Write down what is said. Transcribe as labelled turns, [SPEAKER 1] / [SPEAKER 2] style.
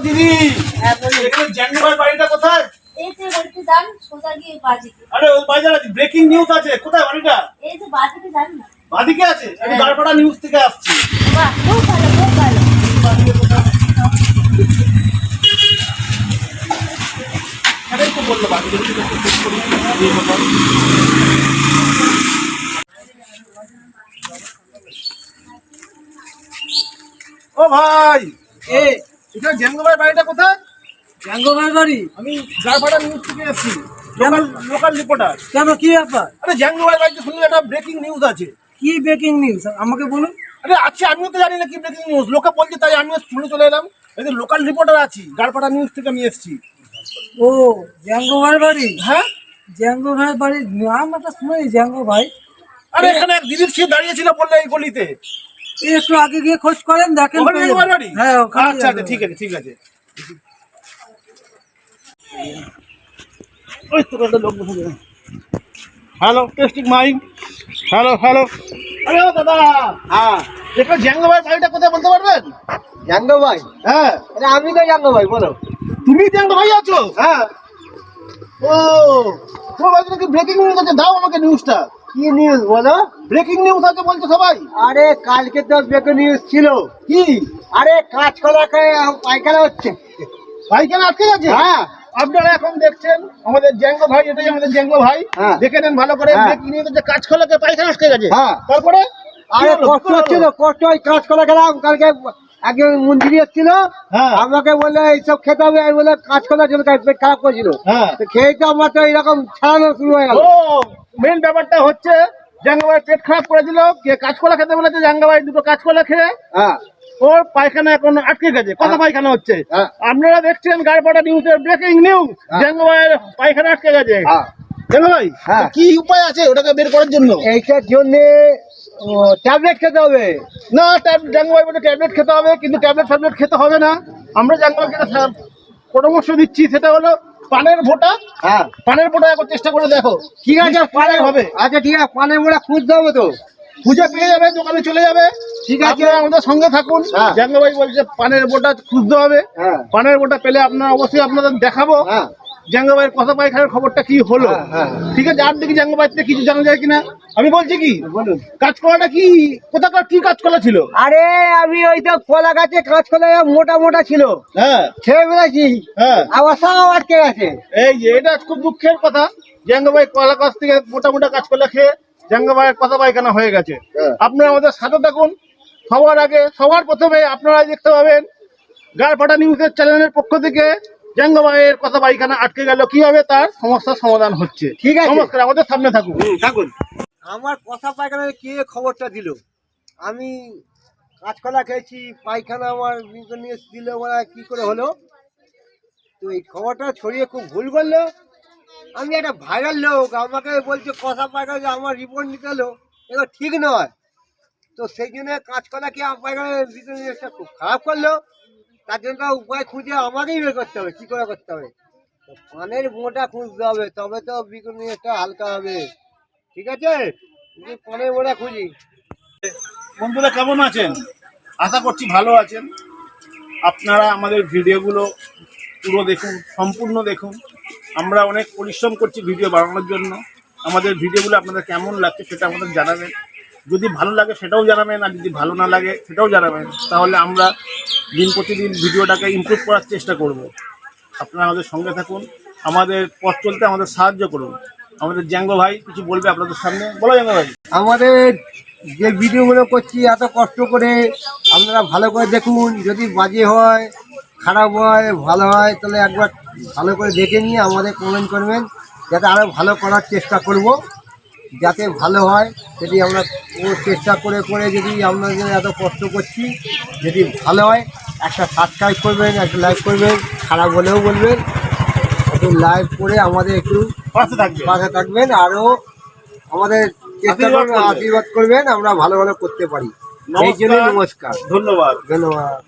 [SPEAKER 1] দিদি,
[SPEAKER 2] হ্যাঁ বলুন।
[SPEAKER 1] এখানে জ্যাংভাই বাড়িটা কোথায়?
[SPEAKER 2] এই যে বাড়িতে যান সোজা গিয়ে বাদিকে।
[SPEAKER 1] আরে ওই বাজার আছে, ব্রেকিং নিউজ আছে। কোথায় বাড়িটা?
[SPEAKER 2] এই যে বাদিকে যান না।
[SPEAKER 1] বাদিকে আছে? আমি
[SPEAKER 2] হ্যাঁ।
[SPEAKER 1] গাড়পাড়া নিউজ থেকে আসছি।
[SPEAKER 2] বাহ, খুব ভালো খুব ভালো।
[SPEAKER 1] এটাই তো বললো বাদিকে যদি একটু check করি, এই কথা। ও ভাই, এটা জ্যাংভাই বাড়িটা কোথায়?
[SPEAKER 3] জ্যাঙ্গোভাই বাড়ি।
[SPEAKER 1] আমি গাড়পাড়া নিউজ থেকে আসছি, লোকাল রিপোর্টার।
[SPEAKER 3] কেন, কি ব্যাপার?
[SPEAKER 1] আরে জ্যাংভাই বাড়িতে শুনলে একটা ব্রেকিং নিউজ আছে।
[SPEAKER 3] কি ব্রেকিং নিউজ আমাকে বলুন।
[SPEAKER 1] আরে আচ্ছা, আমিও তো জানি না কি ব্রেকিং নিউজ, লোকে বলছে তাই আমিও শুনে চলে এলাম। এই যে লোকাল রিপোর্টার আছি, গাড়পাড়া নিউজ থেকে আমি এসেছি।
[SPEAKER 3] ও জ্যাঙ্গোভাই বাড়ি।
[SPEAKER 1] হ্যাঁ,
[SPEAKER 3] জ্যাঙ্গোভাই বাড়ির নামটা শুনে জ্যাঙ্গো ভাই।
[SPEAKER 1] আরে এখানে এক দিদির ছিয়ে দাঁড়িয়েছিল বললে এই গলিতে।
[SPEAKER 3] এই একটু আগে গিয়ে খোঁজ করেন, দেখেন
[SPEAKER 1] ওখানে
[SPEAKER 3] পেয়ে
[SPEAKER 1] জ্যাংভাই
[SPEAKER 3] যাবেন।
[SPEAKER 1] বাড়ি?
[SPEAKER 3] হ্যাঁ ওখানে।
[SPEAKER 1] আচ্ছা আচ্ছা, ঠিক আছে ঠিক আছে। ওই তো একটা লোক বসে যায়। Hello, testing mic. Hello hello. আরে ও দাদা,
[SPEAKER 4] হ্যাঁ
[SPEAKER 1] এখানে জ্যাংভাই বাড়িটা কোথায় বলতে পারবেন?
[SPEAKER 4] জানতো ভাই,
[SPEAKER 1] হ্যাঁ,
[SPEAKER 4] আরে আমি তো জানতো ভাই, বলো।
[SPEAKER 1] তুমি জ্যাংভাই আছো?
[SPEAKER 4] হ্যাঁ,
[SPEAKER 1] ও, তোমার বাড়িতে নাকি ব্রেকিং নিউজ আছে, দাও আমাকে নিউজটা।
[SPEAKER 4] কি নিউজ বলো?
[SPEAKER 1] ব্রেকিং নিউজ আছে বলছে সবাই।
[SPEAKER 4] আরে কালকে তো ব্রেকিং নিউজ ছিল।
[SPEAKER 1] কি
[SPEAKER 4] আরে কাঁচকলা খেয়ে পায়খানা হচ্ছে।
[SPEAKER 1] পায়খানা আটকে গেছে?
[SPEAKER 4] হ্যাঁ
[SPEAKER 1] আপনারা এখন দেখছেন আমাদের জ্যাঙ্গো ভাই, এটাই আমাদের জ্যাঙ্গো ভাই।
[SPEAKER 4] হ্যাঁ।
[SPEAKER 1] দেখে নেন ভালো করে,
[SPEAKER 4] হ্যাঁ।
[SPEAKER 1] ব্রেকিং নিউজ যে কাঁচকলাকে পায়খানা আটকে গেছে।
[SPEAKER 4] হ্যাঁ।
[SPEAKER 1] তারপরে
[SPEAKER 4] আরে কষ্ট হচ্ছিল, কষ্ট হয়, কাঁচকলা খেলাম কালকে। একজন মন্দিরে এসেছিল,
[SPEAKER 1] হ্যাঁ।
[SPEAKER 4] আমাকে বললে এইসব খেতে হবে, আমি বলে কাঁচকলার জন্য পেট খারাপ করেছিল।
[SPEAKER 1] হ্যাঁ।
[SPEAKER 4] তো খেয়ে তো আমার তো এরকম ছাড়ানো শুরু হয়ে গেল।
[SPEAKER 1] ও, মেন ব্যাপারটা হচ্ছে জ্যাঙ্গো ভাই পেট খারাপ করেছিল, কে কাঁচকলা খেতে বলেছে, জ্যাঙ্গো ভাই দুটো কাঁচকলা খেয়ে
[SPEAKER 4] হ্যাঁ
[SPEAKER 1] ওর পায়খানা এখন আটকে গেছে। কত পায়খানা হচ্ছে?
[SPEAKER 4] হ্যাঁ।
[SPEAKER 1] আপনারা দেখছেন গাড়পাড়া নিউজের ব্রেকিং নিউজ,
[SPEAKER 4] হ্যাঁ।
[SPEAKER 1] জ্যাঙ্গো ভাইয়ের পায়খানা আটকে গেছে।
[SPEAKER 4] হ্যাঁ
[SPEAKER 1] জ্যাঙ্গো ভাই,
[SPEAKER 4] হ্যাঁ।
[SPEAKER 1] কি উপায় আছে ওটাকে বের করার জন্য?
[SPEAKER 4] এইটার জন্যে ট্যাবলেট খেতে হবে।
[SPEAKER 1] না, জ্যাঙ্গো ভাই বলে ট্যাবলেট খেতে হবে, কিন্তু ট্যাবলেট খেতে হবে না। আমরা জ্যাঙ্গো ভাইকে একটা পরামর্শ দিচ্ছি, সেটা হলো পানের ফোঁটা।
[SPEAKER 4] হ্যাঁ
[SPEAKER 1] পানের ফোঁটা একবার চেষ্টা করে দেখো,
[SPEAKER 4] ঠিক আছে, পানে
[SPEAKER 1] হবে।
[SPEAKER 4] আচ্ছা ঠিক আছে, পানের মোড়া খুঁজতে হবে তো।
[SPEAKER 1] খুঁজে পেয়ে যাবে, দোকানে চলে যাবে।
[SPEAKER 4] ঠিক আছে।
[SPEAKER 1] আপনারা আমাদের সঙ্গে থাকুন।
[SPEAKER 4] হ্যাঁ।
[SPEAKER 1] জ্যাঙ্গো ভাই বলছে পানের বোটা খুঁজতে হবে।
[SPEAKER 4] হ্যাঁ
[SPEAKER 1] পানের বোটা পেলে আপনারা অবশ্যই আপনাদের দেখাবো
[SPEAKER 4] হ্যাঁ
[SPEAKER 1] জ্যাঙ্গো ভাইয়ের কথা পায়খানার খবরটা কি হলো।
[SPEAKER 4] হ্যাঁ, হ্যাঁ।
[SPEAKER 1] ঠিক আছে, আর দেখি জ্যাঙ্গো ভাই থেকে কিছু জানা যায় কিনা। আমি বলছি কি,
[SPEAKER 4] বলুন।
[SPEAKER 1] কাঁচকলাটা কি কোথাকার কি কাঁচকলা ছিল?
[SPEAKER 4] আরে আমি ওই তো কলা গাছে কাঁচকলা মোটা মোটা ছিল,
[SPEAKER 1] হ্যাঁ
[SPEAKER 4] খেয়ে ফেলেছি,
[SPEAKER 1] হ্যাঁ।
[SPEAKER 4] আবার সব আটকে গেছে।
[SPEAKER 1] এই যে এটা খুব দুঃখের কথা, জ্যাঙ্গো ভাই কলা গাছ থেকে মোটা মোটা কাঁচকলা খেয়ে জ্যাঙ্গো ভাইয়ের কথা পায়খানা হয়ে গেছে।
[SPEAKER 4] হ্যাঁ।
[SPEAKER 1] আপনারা আমাদের সাথে থাকুন। সবার আগে সবার প্রথমে আপনারা দেখতে পাবেন গাড়পাড়া নিউজের চ্যানেলের পক্ষ থেকে জ্যাঙ্গো ভাইয়ের কথা পায়খানা আটকে গেল, কিভাবে তার সমস্যার সমাধান হচ্ছে।
[SPEAKER 4] ঠিক আছে।
[SPEAKER 1] নমস্কার, আমাদের সামনে থাকুন।
[SPEAKER 4] থাকুন। আমার কথা পায়খানায় কে খবরটা দিল? আমি কাঁচকলা খেয়েছি, পায়খানা আমার নিয়ে দিল, বলা কি করে হলো? তো এই খবরটা ছড়িয়ে খুব ভুল করলো। আমি একটা ভাইরাল লোক, আমাকে বলছে কথা পায়খানা যে আমার রিপোর্ট নিতে হলো, এগুলো ঠিক নয়। তো সেই জন্য কাঁচকলা কি আমার পায়খানার বিজনেসটা খুব খারাপ করলো। তার জন্য একটা উপায় খুঁজে আমাকেই বের করতে হবে, কি করে করতে হবে। তো পানের মোটা খুঁজতে হবে, তবে তো বিজনেসটা হালকা হবে। ঠিক আছে, পানের মোটা খুঁজি।
[SPEAKER 1] বন্ধুরা কেমন আছেন? আশা করছি ভালো আছেন। আপনারা আমাদের ভিডিওগুলো পুরো দেখুন, সম্পূর্ণ দেখুন। আমরা অনেক পরিশ্রম করছি ভিডিও বানানোর জন্য। আমাদের ভিডিওগুলো আপনাদের কেমন লাগছে সেটা আমাদের জানাবেন। যদি ভালো লাগে সেটাও জানাবেন, আর যদি ভালো না লাগে সেটাও জানাবেন। তাহলে আমরা দিন প্রতিদিন ভিডিওটাকে ইমপ্রুভ করার চেষ্টা করব। আপনারা আমাদের সঙ্গে থাকুন, আমাদের পথ চলতে আমাদের সাহায্য করুন। আমাদের জ্যাঙ্গো ভাই কিছু বলবে আপনাদের সামনে। বলো জ্যাঙ্গো ভাই।
[SPEAKER 4] আমাদের যে ভিডিওগুলো করছি এত কষ্ট করে, আপনারা ভালো করে দেখুন। যদি বাজে হয়, খারাপ হয়, ভালো হয়, তাহলে একবার ভালো করে দেখে নিয়ে আমাদের কমেন্ট করবেন, যাতে আরও ভালো করার চেষ্টা করব। যাতে ভালো হয় যদি আমরা চেষ্টা করে করে, যদি আপনাদের এত কষ্ট করছি, যদি ভালো হয় একটা সাবস্ক্রাইব করবেন, একটা লাইক করবেন, খারাপ হলেও বলবেন, একটু লাইক করে আমাদের একটু পাশে থাকবেন। আরও আমাদের চেষ্টা করবেন, আশীর্বাদ করবেন, আমরা ভালো ভালো করতে পারি। এই জন্য নমস্কার,
[SPEAKER 1] ধন্যবাদ।
[SPEAKER 4] ধন্যবাদ।